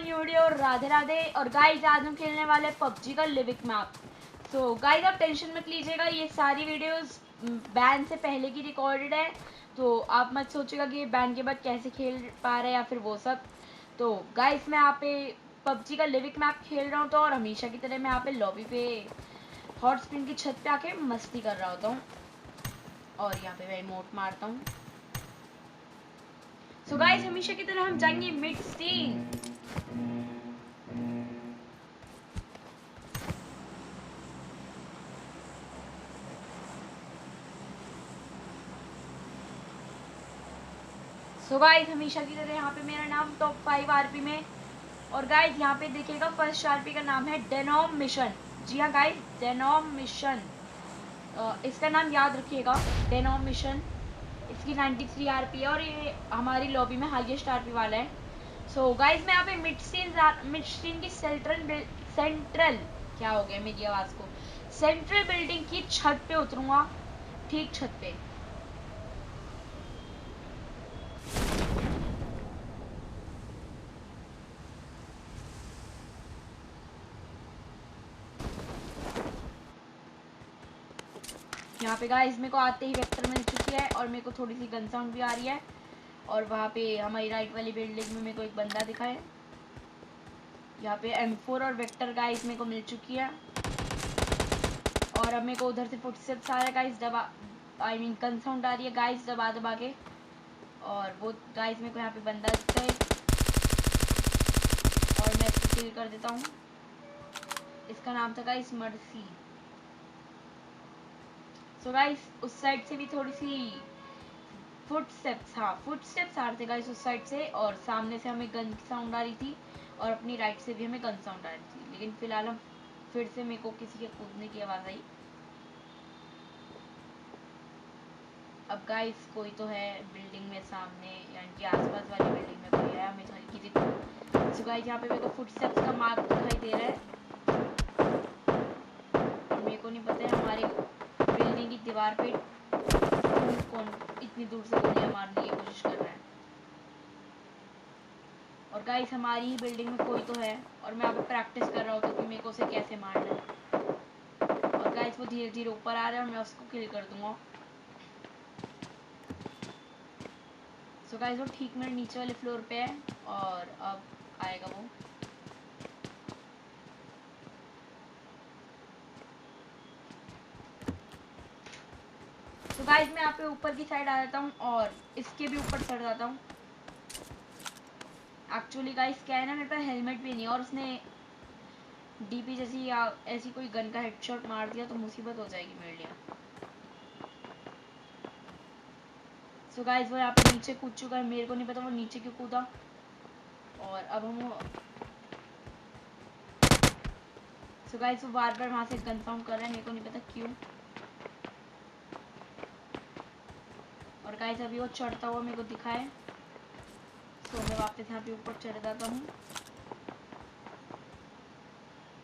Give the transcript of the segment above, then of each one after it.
New video और राधे राधे। और guys आज हम खेलने वाले पबजी का लिविक मैप। सो गाइस आप टेंशन मत लीजिएगा, ये सारी वीडियोस बैन से पहले की रिकॉर्डेड है, तो आप मत सोचिएगा कि ये बैन के बाद कैसे खेल पा रहे हैं या फिर वो सब। तो गाइस मैं यहाँ पे पबजी का लिविक मैप खेल रहा हूँ, तो और हमेशा की तरह मैं यहाँ पे लॉबी पे हॉट स्प्रिंग की छत पे आके मस्ती कर रहा होता हूँ और यहाँ पे मैं इमोट मारता हूँ। सो गाइस हमेशा की तरह हम जाएंगे मिड स्टीन। सो गाइस हमेशा की तरह यहाँ पे मेरा नाम टॉप 5 आरपी में। और गाइस यहाँ पे देखिएगा फर्स्ट आरपी का नाम है डेनोम मिशन। जी हाँ गाइस, डेनोम मिशन, इसका नाम याद रखिएगा, डेनोम मिशन। इसकी 93 आरपी है और ये हमारी लॉबी में हाईएस्ट आरपी वाला है। सो गाइस मैं यहाँ पे मिड स्टीन की सेंट्रल क्या हो गया मेरी आवाज़ को, सेंट्रल बिल्डिंग की छत पे उतरूंगा, ठीक छत पे। यहाँ पे गाइस मेरे को आते ही वेक्टर मिल चुकी है और मेरे को थोड़ी सी गन साउंड भी आ रही है। और वहाँ पे हमारी राइट वाली बिल्डिंग में मेरे को एक बंदा दिखा है। यहाँ पे M4 और वेक्टर गाइस मेरे को मिल चुकी है। और अब मेरे को उधर से फुटस्टेप्स आ रहा है गाइस, दबा आई मीन गन साउंड आ रही है गाइस दबा दबा के। और वो गाइस मेरे को यहाँ पे बंदा दिखता है और मैं इसको किल कर देता हूँ। इसका नाम था गाइस मर्सी। सो गाइस उस साइड से भी थोड़ी सी फुटस्टेप्स आ रहे थे गाइस उस साइड से, और सामने से हमें गन की साउंड आ रही थी और अपनी राइट से भी हमें गन साउंड आ रही थी। लेकिन फिलहाल हम फिर से मेरे को किसी के कूदने की आवाज़ आई। अब गाइस कोई तो है बिल्डिंग में सामने, यानी कि आसपास वाली बिल्डिंग में कोई है, हमें थोड़ी किसी को। सो गाइस यहाँ पे मेरे को फुटस्टेप्स का मार्क दिखाई दे रहा है और मेरे को नहीं पता है हमारी बिल्डिंग की दीवार पे कौन इतनी दूर से गोलियां मारने की कोशिश कर रहा है। और गाइस हमारी ही बिल्डिंग में कोई तो है और मैं यहाँ पे प्रैक्टिस कर रहा होता कि मेरे को उसे कैसे मारना है। और गाइस वो धीरे धीरे ऊपर आ रहा है और मैं उसको किल कर दूंगा। सो गाइस वो ठीक मेरे नीचे वाले फ्लोर पे है और अब आएगा वो। तो गाइस मैं यहाँ पे ऊपर की साइड आ जाता हूँ और इसके भी ऊपर चढ़ जाता हूँ। एक्चुअली गाइस क्या है ना, मेरे पास हेलमेट भी नहीं है और उसने डीपी जैसी या ऐसी कोई गन का हेडशॉट मार दिया तो मुसीबत हो जाएगी मेरे लिए। सो गाइस वो यहाँ पे नीचे कूद चुका है, मेरे को नहीं पता वो नीचे क्यों कूदा। और अब हम सो गाइस वो बार बार वहाँ से गन साउंड कर रहा है, मेरे को नहीं पता क्यों। और गाइस अभी वो चढ़ता हुआ मेरे को दिखा है, सो मैं वापस यहाँ पे ऊपर चढ़ जाता हूँ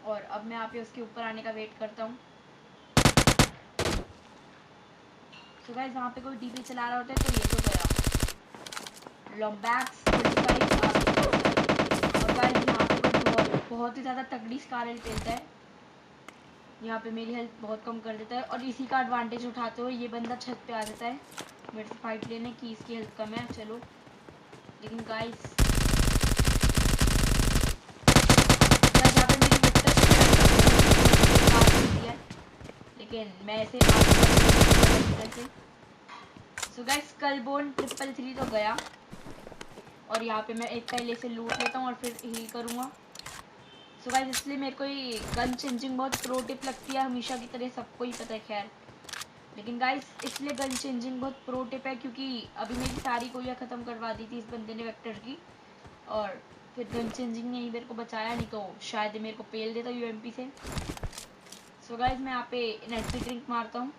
और अब मैं यहाँ पे उसके ऊपर आने का वेट करता हूँ। तो गाइस वहाँ पे कोई डीपी चला रहा होता है तो ये तो गया लॉम्बैक्स 45। और गाइस यहाँ पे कोई बहुत ही ज़्यादा तगड़ी स्कारल पेलता है, यहाँ पे मेरी हेल्थ बहुत कम कर देता है और इसी का एडवांटेज उठाते हुए ये बंदा छत पे आ जाता है मेरे से फाइट लेने की। इसकी हेल्थ कम है चलो, लेकिन गाइस यहाँ पे मेरी है लेकिन मैं ऐसे। सो गाइस स्कलबोन 333 तो गया और यहाँ पे मैं एक पहले से लूट लेता हूँ और फिर हील करूँगा। सो गाइस इसलिए मेरे को ये गन चेंजिंग बहुत प्रो टिप लगती है, हमेशा की तरह सबको ही पता है खैर। लेकिन गाइस इसलिए गन चेंजिंग बहुत प्रो टिप है क्योंकि अभी मेरी सारी गोलियाँ ख़त्म करवा दी थी इस बंदे ने वेक्टर की, और फिर गन चेंजिंग ने ही मेरे को बचाया, नहीं तो शायद मेरे को पेल देता यूएमपी से। सो गाइस मैं यहाँ पे एनर्जी ड्रिंक मारता हूँ।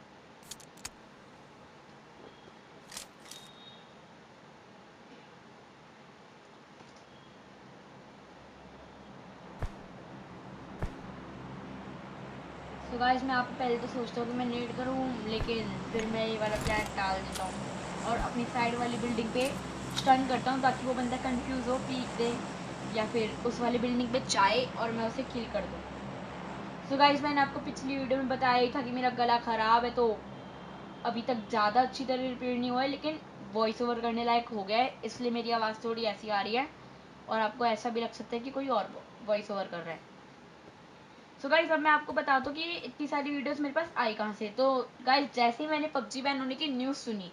तो गाइस मैं यहाँ पे पहले तो सोचता हूँ कि मैं नेट करूँ, लेकिन फिर मैं ये वाला प्लान टाल देता हूँ और अपनी साइड वाली बिल्डिंग पे स्टन करता हूँ ताकि वो बंदा कंफ्यूज हो, पीक दे या फिर उस वाली बिल्डिंग पे जाए और मैं उसे किल कर दूँ। सो गाइस, मैंने आपको पिछली वीडियो में बताया ही था कि मेरा गला ख़राब है, तो अभी तक ज़्यादा अच्छी तरह रिपेयर नहीं हुआ है, लेकिन वॉइस ओवर करने लायक हो गया है, इसलिए मेरी आवाज़ थोड़ी ऐसी आ रही है और आपको ऐसा भी लग सकता है कि कोई और वॉइस ओवर कर रहा है। सो गाइस, अब मैं आपको बता दूँ कि इतनी सारी वीडियोस मेरे पास आई कहाँ से। तो गाइस, जैसे ही मैंने पबजी बैन होने की न्यूज़ सुनी,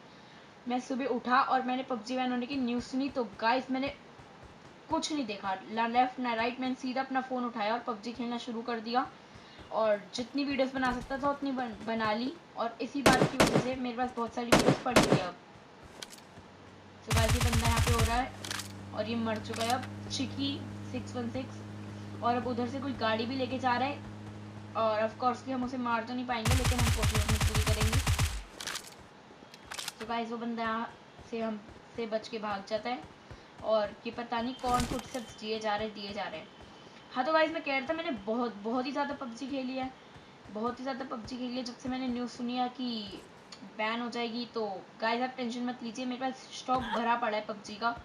मैं सुबह उठा और मैंने पबजी बैन होने की न्यूज़ सुनी, तो गाइस मैंने कुछ नहीं देखा, ना लेफ्ट ना राइट, मैंने सीधा अपना फ़ोन उठाया और पबजी खेलना शुरू कर दिया और जितनी वीडियोस बना सकता था उतनी बना ली, और इसी बात की वजह से मेरे पास बहुत सारी वीडियोस पड़ गई अब। तो गाइस, ये बंदा यहाँ पे हो रहा है और ये मर चुका है अब, चिकी 616, और अब उधर से कोई गाड़ी भी लेके जा रहा है और ऑफ कोर्सली हम उसे मार तो नहीं पाएंगे, लेकिन हम कोशिश अपनी पूरी करेंगे। तो गाइस, वो बंदा यहाँ से हम से बच के भाग जाता है और ये पता नहीं कौन फुटस्टेप्स दिए जा रहे हैं। हाँ, तो गाइस, मैं कह रहा था मैंने बहुत ही ज़्यादा पबजी खेली है, बहुत ही ज़्यादा पबजी खेली है जब से मैंने न्यूज़ सुनी है कि बैन हो जाएगी। तो गाइस, आप टेंशन मत लीजिए, मेरे पास स्टॉक भरा पड़ा है पबजी का,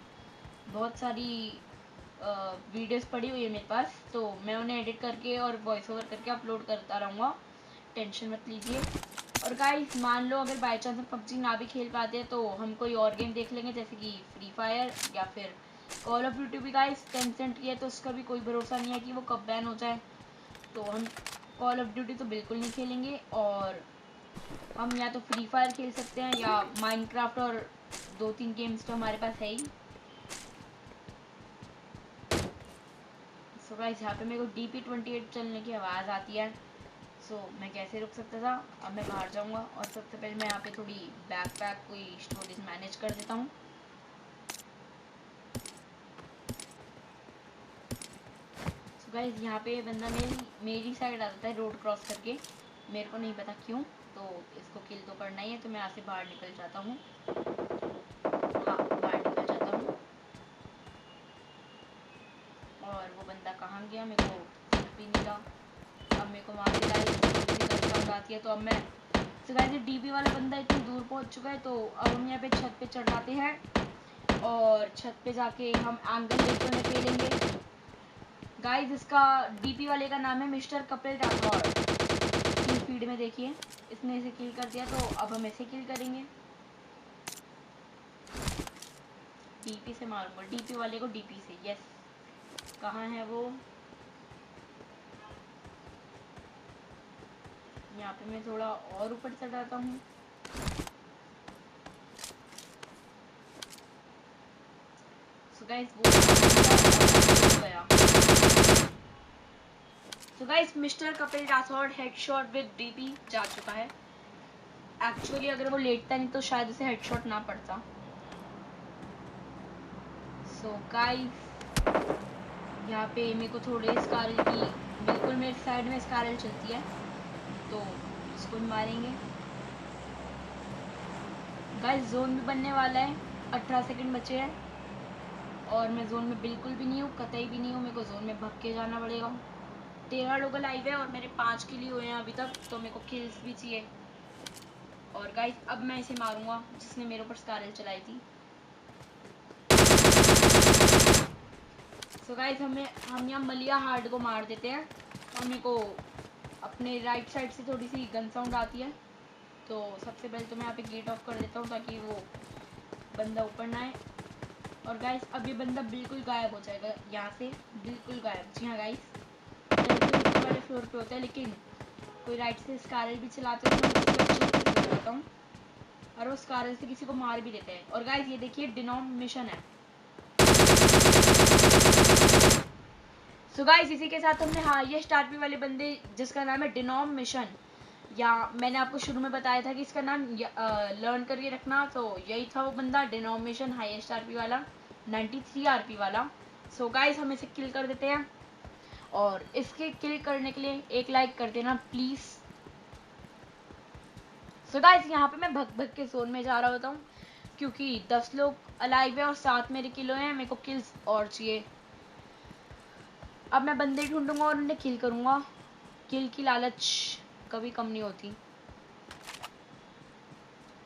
बहुत सारी वीडियोस पड़ी हुई है मेरे पास, तो मैं उन्हें एडिट करके और वॉइस ओवर करके अपलोड करता रहूँगा, टेंशन मत लीजिए। और गाइस, मान लो अगर बाई चांस हम पबजी ना भी खेल पाते हैं तो हम कोई और गेम देख लेंगे, जैसे कि फ्री फायर या फिर कॉल ऑफ ड्यूटी। भी गाइस, टेंसेंट की है तो उसका भी कोई भरोसा नहीं है कि वो कब बैन हो जाए, तो हम कॉल ऑफ ड्यूटी तो बिल्कुल नहीं खेलेंगे, और हम या तो फ्री फायर खेल सकते हैं या माइनक्राफ्ट, और 2-3 गेम्स तो हमारे पास है ही। सो गाइस, यहाँ पे मेरे को DP28 चलने की आवाज़ आती है, सो मैं कैसे रुक सकता था। अब मैं बाहर जाऊँगा और सबसे पहले मैं यहाँ पे थोड़ी बैकपैक कोई स्टोरेज मैनेज कर देता हूँ। सो गाइस, यहाँ पे बंदा मेरी साइड आ जाता है रोड क्रॉस करके, मेरे को नहीं पता क्यों, तो इसको किल तो करना ही है, तो मैं यहाँ से बाहर निकल जाता हूँ। हाँ, बाहर निकल जाता हूँ। और वो बंदा कहाँ गया, मेरे को दिख भी नहीं रहा। अब मेरे को वहाँ से गाइस साउंड आती है, तो अब मैं तो गाइस, ये DP वाला बंदा इतनी दूर पहुँच चुका है, तो अब हम यहाँ पे छत पे चढ़ जाते हैं और छत पे जाके हम एंगल लेके उन्हें पेलेंगे। गाइस, इसका DP वाले का नाम है मिस्टर कपिल राठौर, अपनी फीड में देखिए, इसने इसे किल कर दिया, तो अब हम इसे किल करेंगे। DP से मारूंगा, DP वाले को DP से। यस, कहाँ है वो? यहाँ पे मैं थोड़ा और ऊपर चढ़ जाता हूँ। सो गाइस, वो गया। So guys, mister Kapil Rathore headshot with DP जा चुका है। एक्चुअली अगर वो लेटता नहीं तो शायद उसे हेडशॉट ना पड़ता। सो गाइस, यहाँ पे मेरे को थोड़े स्कारल की, बिल्कुल मेरे साइड में स्कारल चलती है, तो इसको भी मारेंगे। गाइस, जोन भी बनने वाला है, 18 सेकंड बचे हैं और मैं जोन में बिल्कुल भी नहीं हूँ, कतई भी नहीं हूँ, मेरे को जोन में भाग के जाना पड़ेगा। 13 लोग लाइव है और मेरे 5 किल हुए हैं अभी तक, तो मेरे को किल्स भी चाहिए। और गाइस, अब मैं इसे मारूंगा जिसने मेरे ऊपर स्कारल चलाई थी। सो गाइस, हम यहाँ मलिया हार्ड को मार देते हैं, और मेरे को अपने राइट साइड से थोड़ी सी गन साउंड आती है, तो सबसे पहले तो मैं यहाँ पे गेट ऑफ कर देता हूँ ताकि वो बंदा ऊपर ना आए। और गाइस, अब ये बंदा बिल्कुल गायब हो जाएगा यहाँ से, बिल्कुल गायब। जी हाँ गाइस, ऊपर वाले फ्लोर पे होता है, लेकिन कोई राइट से स्कारल भी चलाते हैं, तो मैं उसको अच्छे से बताता हूँ, और वो स्कारल से किसी को मार भी देते हैं। और गाइस, ये देखिए डिनॉम मिशन है। सो गाइस, इसी के साथ हमने हाईएस्ट आरपी वाले बंदे, जिसका नाम है डिनॉम मिशन, या मैंने आपको शुरू में बताया था कि इसका नाम लर्न करके रखना, तो यही था वो बंदा, डिनॉम मिशन हाईएस्ट आरपी वाला, 93 आरपी वाला। सो गाइस, हम इसे किल कर देते हैं, और इसके किल करने के लिए एक लाइक कर देना प्लीज। सो गाइस, यहाँ पे मैं भग भग के जोन में जा रहा होता हूँ, क्योंकि 10 लोग अलाइव है और 7 मेरे किलो हैं, मेरे को किल्स और चाहिए। अब मैं बंदे ढूंढूंगा और उन्हें किल करूंगा, किल की लालच कभी कम नहीं होती।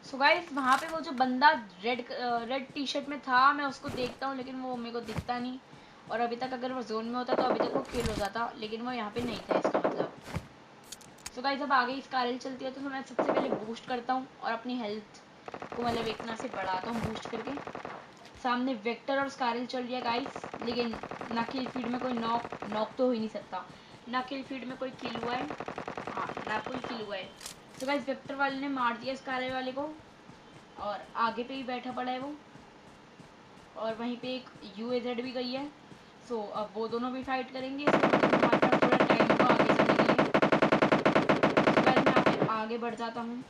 सो गाइस, वहाँ पे वो जो बंदा रेड टी शर्ट में था, मैं उसको देखता हूँ, लेकिन वो मेरे को दिखता नहीं, और अभी तक अगर वो जोन में होता तो अभी तक वो किल हो जाता, लेकिन वो यहाँ पे नहीं था, इसका मतलब। सो गाइस अब आगे स्कारल चलती है तो मैं सबसे पहले बूस्ट करता हूँ और अपनी हेल्थ को मतलब एक तरह से बढ़ाता हूँ बूस्ट करके। सामने वेक्टर और स्कारल चल रही है गाइस, लेकिन ना किल फीड में कोई नॉक तो हो ही नहीं सकता, ना किल फीड में कोई किल हुआ है, हाँ ना कोई किल हुआ है। सो गाइस वेक्टर वाले ने मार दिया स्कारल वाले को और आगे पे ही बैठा पड़ा है वो, और वहीं पे एक यूएजेड भी गई है। सो अब वो दोनों भी फाइट करेंगे, इसलिए मतलब हमारे पास थोड़ा टाइम होगा आगे जाने के लिए। तो गाइस मैं यहाँ पे आगे बढ़ जाता हूँ।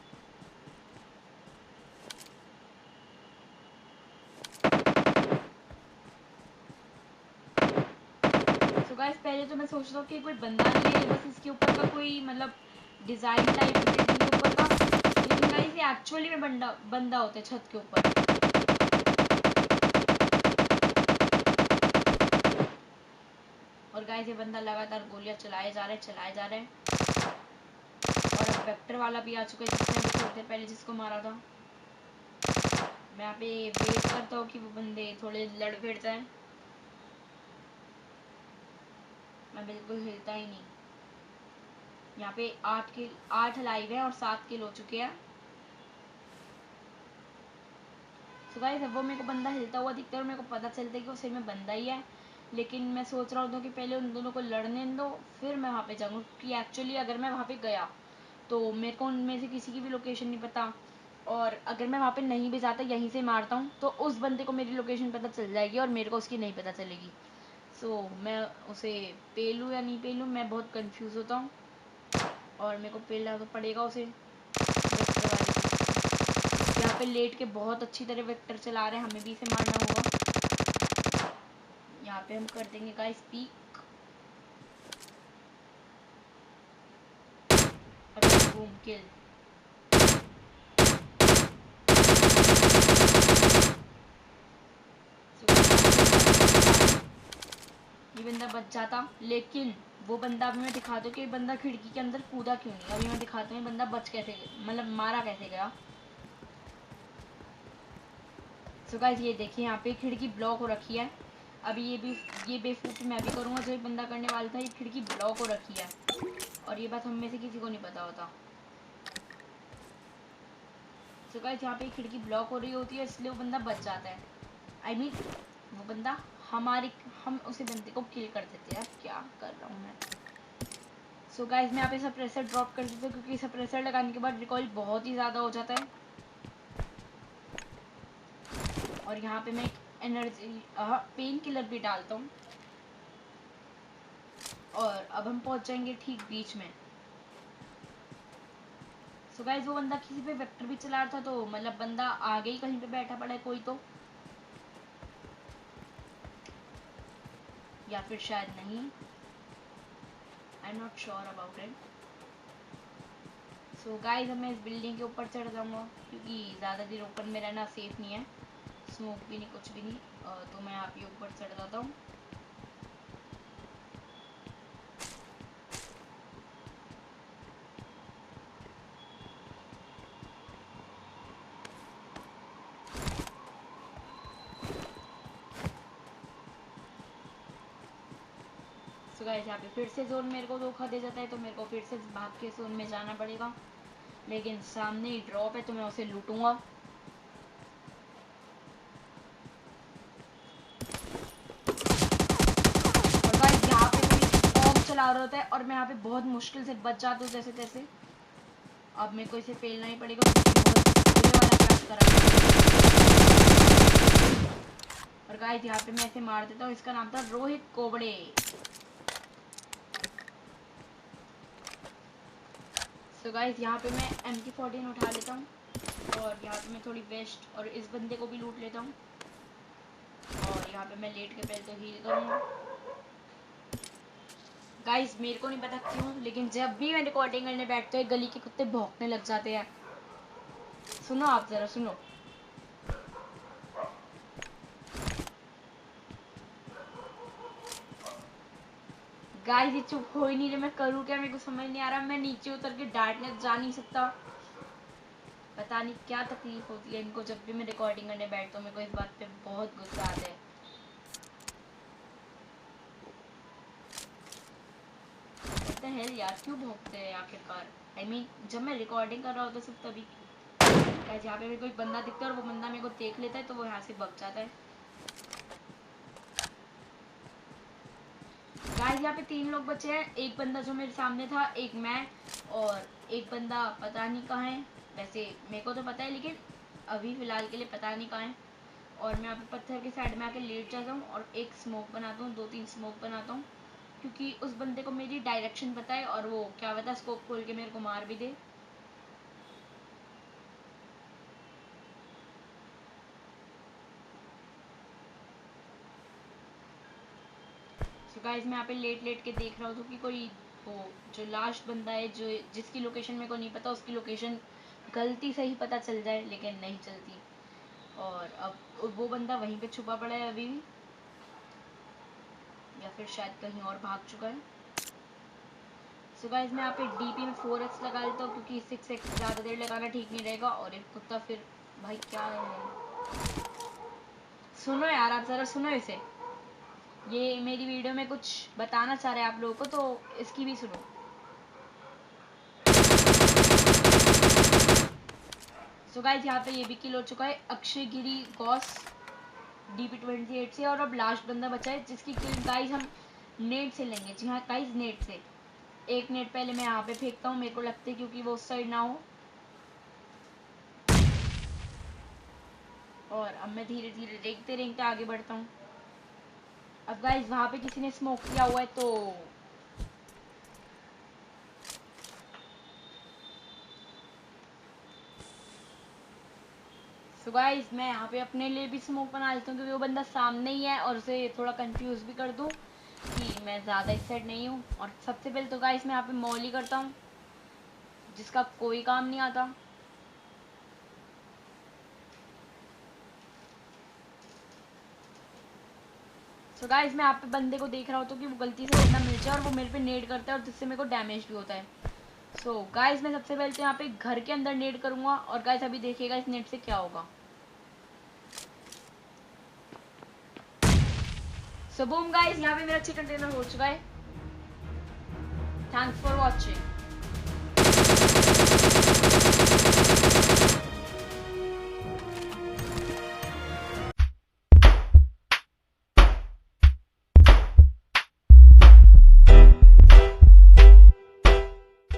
सो गाइस पहले तो मैं सोच रहा हूँ कि कोई बंदा नहीं है, बस इसके ऊपर का कोई मतलब डिजाइन टाइप है बिल्डिंग के ऊपर का, लेकिन गाइस ये एक्चुअली में बंदा होता है छत के ऊपर। और गाइस ये बंदा लगातार गोलियां चलाए जा रहे हैं। और अब वेक्टर वाला भी आ चुका है, जिसने अभी थोड़ी देर पहले जिसको मारा था। मैं यहाँ पे वेट करता हूँ कि वो बंदे थोड़े लड़ भिड़ जाएं। मैं बिल्कुल हिलता ही नहीं। यहाँ पे 8 लाइव है और 7 किल हो चुके हैं। सो गाइस अब वो मेरे को बंदा हिलता हुआ दिखता है और मेरे को पता चलता है कि वो सही में बंदा ही है, लेकिन मैं सोच रहा हूँ कि पहले उन दोनों को लड़ने दो फिर मैं वहाँ पे जाऊँ, क्योंकि एक्चुअली अगर मैं वहाँ पे गया तो मेरे को उनमें से किसी की भी लोकेशन नहीं पता, और अगर मैं वहाँ पे नहीं भी जाता यहीं से मारता हूँ तो उस बंदे को मेरी लोकेशन पता चल जाएगी और मेरे को उसकी नहीं पता चलेगी। सो मैं उसे पेलूँ या नहीं पेलूँ, मैं बहुत कंफ्यूज होता हूँ, और मेरे को पेलना तो पड़ेगा उसे, वेक्टर वाले को। यहाँ पे लेट के बहुत अच्छी तरह वेक्टर चला रहे हैं, हमें भी इसे मारना होगा। यहाँ पे हम कर देंगे गाइस पीक और बूम किल। ये बंदा बच जाता, लेकिन वो बंदा अभी मैं दिखाता हूँ कि ये बंदा खिड़की के अंदर कूदा क्यों नहीं। अभी मैं दिखाता हूँ ये बंदा बच कैसे मतलब मारा कैसे गया। सो गाइस ये देखिए यहाँ पे खिड़की ब्लॉक हो रखी है। अभी ये बेवकूफ़ी मैं भी करूँगा जो ये बंदा करने वाला था। ये खिड़की ब्लॉक हो रखी है और ये बात हम में से किसी को नहीं पता होता। सो गाइस यहाँ पे खिड़की ब्लॉक हो रही होती है, इसलिए वो बंदा बच जाता है। आई मीन वो बंदा हम उसे बंदे को किल कर देते हैं। क्या कर रहा हूँ मैं। सो गाइस मैं यहाँ पे सप्रेसर ड्रॉप कर देता हूँ, क्योंकि सप्रेसर लगाने के बाद रिकॉइल बहुत ही ज़्यादा हो जाता है। और यहाँ पे मैं एक एनर्जी पेन किलर भी डालता हूँ, और अब हम पहुँच जाएंगे ठीक बीच में। सो गाइस वो बंदा किसी पे वेक्टर भी चला रहा था, तो मतलब बंदा आगे ही कहीं पे बैठा पड़ा है कोई तो, या फिर शायद नहीं, I am not sure about it. So guys अब मैं इस बिल्डिंग के ऊपर चढ़ जाऊँगा, क्योंकि ज़्यादा देर ओपन में रहना सेफ नहीं है, स्मोक भी नहीं कुछ भी नहीं। तो मैं यहाँ पे ऊपर चढ़ जाता हूँ। सो गाइस यहाँ पे फिर से जोन मेरे को धोखा दे जाता है, तो मेरे को फिर से भाग के जोन में जाना पड़ेगा, लेकिन सामने ही ड्रॉप है तो मैं उसे लूटूंगा। और गाइस यहाँ पे कोई फॉग चला रहा होता है और मैं यहाँ पे बहुत मुश्किल से बच जाता हूँ जैसे तैसे। अब मेरे को इसे पेलना ही पड़ेगा, क्योंकि बहुत बुरे वाला क्रैश करा है। और गाइस यहाँ पे मैं इसे मार देता हूँ, इसका नाम था रोहित कोबड़े। सो गाइस यहाँ पे मैं MK14 उठा लेता हूँ, और यहाँ पे मैं थोड़ी वेस्ट और इस बंदे को भी लूट लेता हूँ, और यहाँ पे मैं लेट के पहले तो हील करूँगा। गाइस मेरे को नहीं पता क्यों, लेकिन जब भी मैं रिकॉर्डिंग करने बैठते हैं गली के कुत्ते भौंकने लग जाते हैं। सुनो आप जरा सुनो। गाइस ये चुप हो ही नहीं रहे, मैं करूँ क्या, मेरे को समझ नहीं आ रहा। मैं नीचे उतर के डांटने जा नहीं सकता। पता नहीं क्या तकलीफ होती है इनको, जब भी मैं रिकॉर्डिंग करने बैठता हूँ मेरे को इस बात पे बहुत गुस्सा आता है। द हेल यार, क्यों भौंकते हैं आखिरकार? आई मीन जब मैं रिकॉर्डिंग कर रहा होता सिर्फ तभी। गाइस यहाँ पे मेरे को एक बंदा दिखता है और वो बंदा मेरे को देख लेता है तो वो यहाँ से भाग जाता है। गाइस यहाँ पे 3 लोग बचे हैं, एक बंदा जो मेरे सामने था, एक मैं और एक बंदा पता नहीं कहाँ है। वैसे मेरे को तो पता है लेकिन अभी फिलहाल के लिए पता नहीं कहाँ है। और मैं यहाँ पे पत्थर के साइड में आके लेट जाता हूँ और एक स्मोक बनाता हूँ, 2-3 स्मोक बनाता हूँ, क्योंकि उस बंदे को मेरी डायरेक्शन पता है और वो क्या पता स्कोप खोल के मेरे को मार भी दे। सो गाइस मैं यहाँ पे लेट लेट के देख रहा हूँ कि कोई वो जो लास्ट बंदा है जो जिसकी लोकेशन मेरे को नहीं पता उसकी लोकेशन गलती से ही पता चल जाए, लेकिन नहीं चलती। और अब वो बंदा वहीं पे छुपा पड़ा है अभी भी, या फिर शायद कहीं और भाग चुका है। सो गाइस मैं यहाँ पे डीपी में 4x लगा लेता हूँ क्योंकि 6x ज़्यादा देर लगाना ठीक नहीं रहेगा। और एक कुत्ता फिर भाई क्या है, सुनो यार, आप ज़रा सुनो इसे। ये मेरी वीडियो में कुछ बताना चाह रहे हैं आप लोगों को, तो इसकी भी सुनो। सो गाइस यहाँ पे ये भी किल हो चुका है, अक्षय गिरी गॉस DP28 से। और अब लास्ट बंदा बचा है जिसकी किल गाइस हम नेट से लेंगे। जी हाँ गाइस, नेट से। एक नेट पहले मैं यहाँ पे फेंकता हूँ, मेरे को लगता है क्योंकि वो उस साइड ना हो। और अब मैं धीरे धीरे रेंगते रेंगते आगे बढ़ता हूँ। अब गाइस वहाँ पे किसी ने स्मोक किया हुआ है तो गाइस मैं यहाँ पे अपने लिए भी स्मोक बना लेता हूँ क्योंकि वो बंदा सामने ही है और उसे थोड़ा कंफ्यूज भी कर दूँ कि मैं ज़्यादा इस साइड नहीं हूँ। और सबसे पहले तो गाइस मैं यहाँ पे मॉली करता हूँ जिसका कोई काम नहीं आता। सो गाइस मैं यहाँ पे बंदे को देख रहा होता हूँ कि वो गलती से बंदा मिल जाए और वो मेरे पे नेड करता है और जिससे मेरे को डैमेज भी होता है। सो गाइस मैं सबसे पहले तो यहाँ पे घर के अंदर नेड करूँगा और गाइस अभी देखिएगा इस नेट से क्या होगा। सो बूम गाइस, यहाँ पे मेरा अच्छी कंटेनर हो चुका है। Thanks for watching.